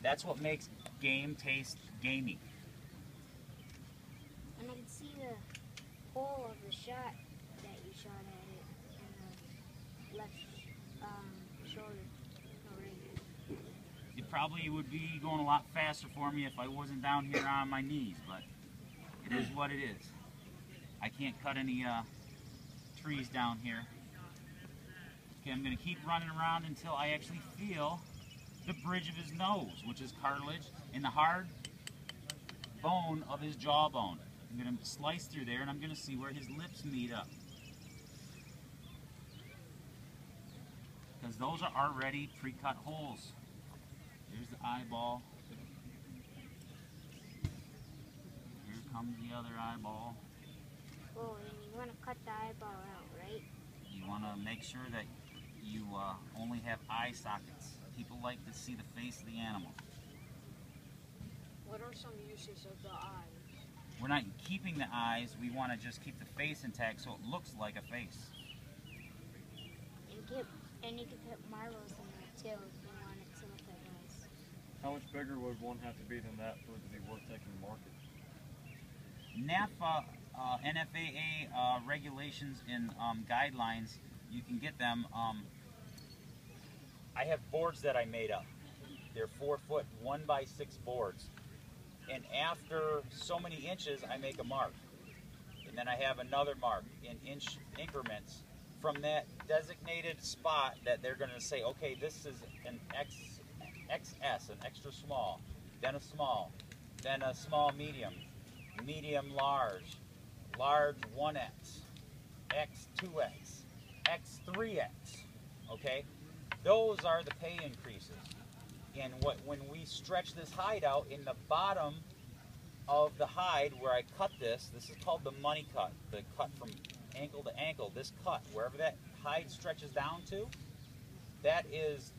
That's what makes game taste gamey. And I can see the hole of the shot that you shot at it in the left shoulder. No, right. It probably would be going a lot faster for me if I wasn't down here on my knees, but it is what it is. I can't cut any trees down here. Okay, I'm going to keep running around until I actually feel the bridge of his nose, which is cartilage, and the hard bone of his jawbone. I'm going to slice through there and I'm going to see where his lips meet up. Because those are already pre-cut holes. Here's the eyeball. Here comes the other eyeball. Oh, and you want to cut the eyeball out, right? You want to make sure that you only have eye sockets. People like to see the face of the animal. What are some uses of the eyes? We're not keeping the eyes, we want to just keep the face intact so it looks like a face. And you can put marbles in there too if you want it to look like eyes. How much bigger would one have to be than that for it to be worth taking to market? NAFA, NFAA regulations and guidelines, you can get them. I have boards that I made up. They're 4 foot, 1 by 6 boards. And after so many inches, I make a mark. And then I have another mark in inch increments from that designated spot that they're going to say, okay, this is an XS, an extra small, then a small medium, medium large, large 1X, X2X, X3X, okay? Those are the pay increases. And when we stretch this hide out in the bottom of the hide where I cut this is called the money cut, the cut from ankle to ankle. This cut, wherever that hide stretches down to, that is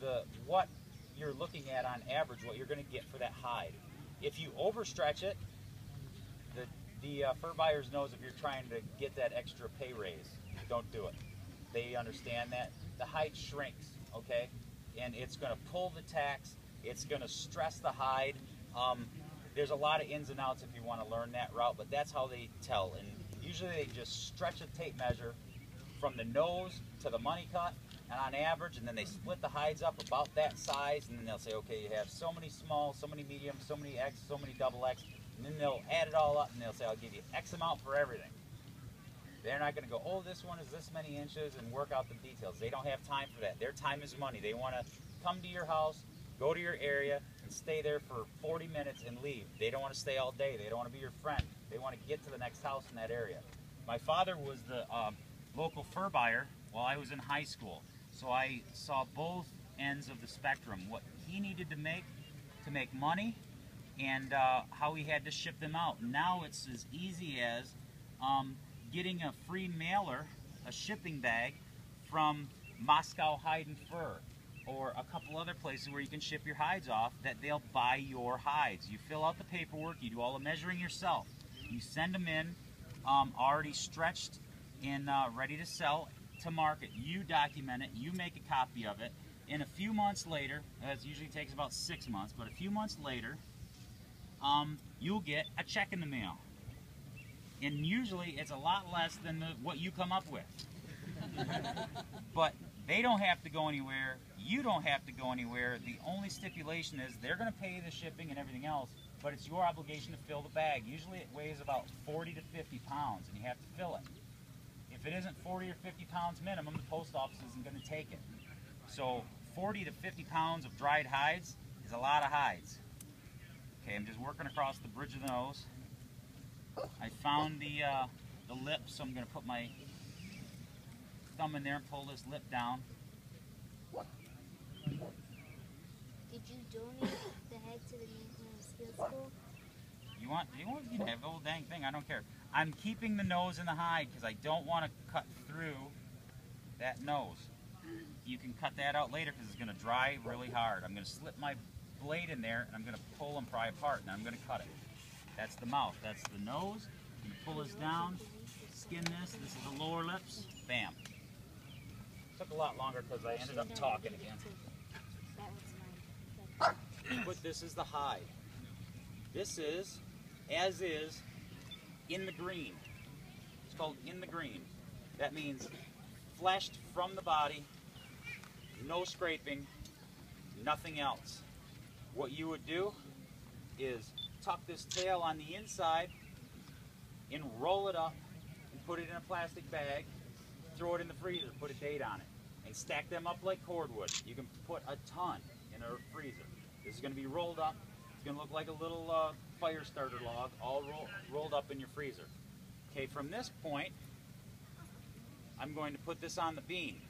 what you're looking at on average, what you're going to get for that hide. If you overstretch it, the fur buyers knows if you're trying to get that extra pay raise, don't do it. They understand that. The hide shrinks, okay? And it's going to pull the tax. It's going to stress the hide. There's a lot of ins and outs if you want to learn that route, but that's how they tell. And usually they just stretch a tape measure from the nose to the money cut, and on average, and then they split the hides up about that size, and then they'll say, okay, you have so many small, so many medium, so many X, so many double X, and then they'll add it all up, and they'll say, I'll give you X amount for everything. They're not going to go, oh, this one is this many inches and work out the details. They don't have time for that. Their time is money. They want to come to your house, go to your area, and stay there for 40 minutes and leave. They don't want to stay all day. They don't want to be your friend. They want to get to the next house in that area. My father was the local fur buyer while I was in high school. So I saw both ends of the spectrum, what he needed to make money and how he had to ship them out. Now it's as easy as getting a free mailer, a shipping bag from Moscow Hide and Fur or a couple other places where you can ship your hides off that they'll buy your hides. You fill out the paperwork, you do all the measuring yourself. You send them in already stretched and ready to sell to market. You document it, you make a copy of it, and a few months later, that usually takes about 6 months, but a few months later, you'll get a check in the mail. And usually it's a lot less than what you come up with. But they don't have to go anywhere. You don't have to go anywhere. The only stipulation is they're going to pay the shipping and everything else, but it's your obligation to fill the bag. Usually it weighs about 40 to 50 pounds, and you have to fill it. If it isn't 40 or 50 pounds minimum, the post office isn't going to take it. So 40 to 50 pounds of dried hides is a lot of hides. Okay, I'm just working across the bridge of the nose. I found the lip, so I'm going to put my thumb in there and pull this lip down. Did you donate the head to the Museum of Steel School? You want the whole dang thing, I don't care. I'm keeping the nose in the hide because I don't want to cut through that nose. You can cut that out later because it's going to dry really hard. I'm going to slip my blade in there and I'm going to pull and pry apart and I'm going to cut it. That's the mouth. That's the nose. You pull this down, skin this. This is the lower lips. Bam. Took a lot longer because I ended up talking again. That one's mine. but this is the hide. This is, as is, in the green. It's called in the green. That means fleshed from the body, no scraping, nothing else. What you would do is tuck this tail on the inside and roll it up and put it in a plastic bag, throw it in the freezer, put a date on it, and stack them up like cordwood. You can put a ton in a freezer. This is going to be rolled up. It's going to look like a little fire starter log, all rolled up in your freezer. Okay, from this point, I'm going to put this on the beam.